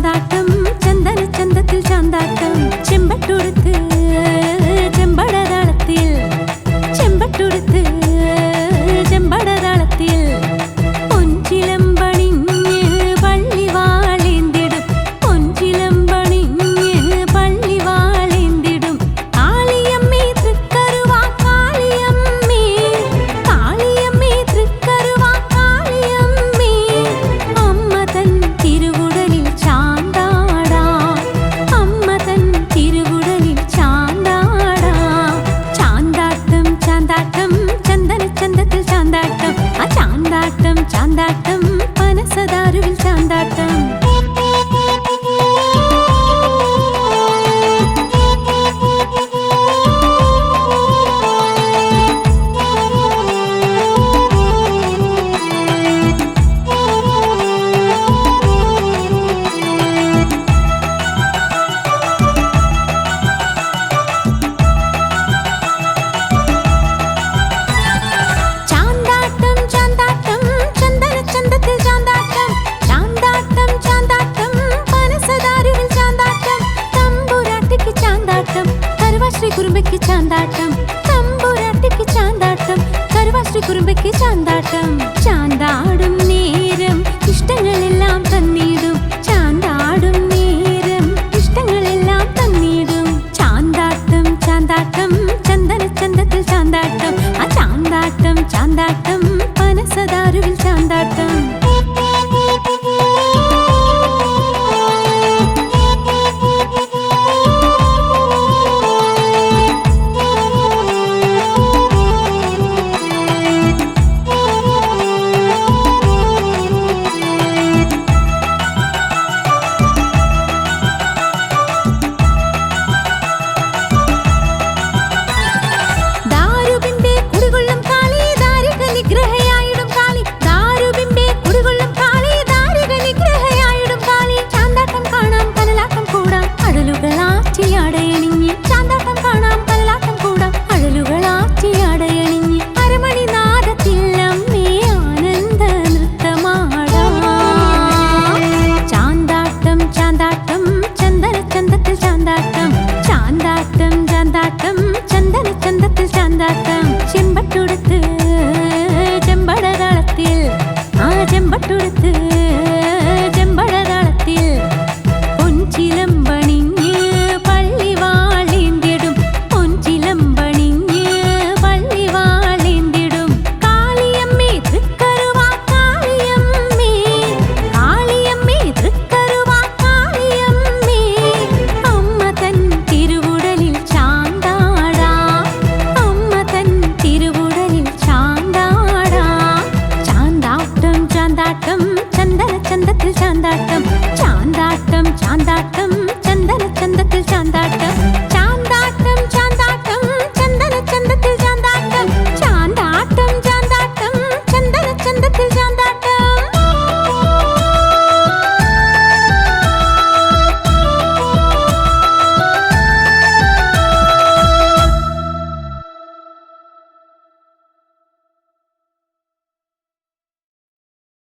ചാന്താട്ടം ചന്ദന ചന്തത്തിൽ ചാന്താട്ടം ചെമ്പട്ടുടുത്ത് ചെമ്പടതാളത്തിൽ ചെമ്പട്ടുടുത്ത് ചെമ്പടതാളത്തിൽ പൊഞ്ചിലമ്പണിഞ്ഞ് പള്ളി വാളേന്തിടും പൊഞ്ചിലമ്പണിഞ്ഞ് പള്ളി വാളേന്തിടും കാളിയമ്മേ തൃക്കരുവാ കാളിയമ്മേ കാളിയമ്മേ തൃക്കരുവാ കാളിയമ്മേ അമ്മ തൻ തിരുവുടലിൽ ചാന്താടാ അമ്മ തൻ തിരുവുടലിൽ ചാന്താടാ ചാന്താട്ടം ചാന്താട്ടം ചന്ദന ചന്തത്തിൽ ചാന്താട്ടം ആ ചാന്താട്ടം ചാന്താട്ടം പനസദാരുവിൽ ചാന്താട്ടം ചാന്താട്ടം ചാന്താട്ടം ചന്ദന ചന്തത്തിൽ ചാന്താട്ടം ചാന്താട്ടം ചാന്താട്ടം പനസദാരുവിൽ ചാന്താട്ടം തമ്പുരാട്ടിക്ക് ചാന്താട്ടം കരുവാശ്രീ കുറുമ്പയ്ക്ക് ചാന്താട്ടം തമ്പുരാട്ടിക്ക് ചാന്താട്ടം കരുവാശ്രീ കുറുമ്പയ്ക്ക് ചാന്താട്ടം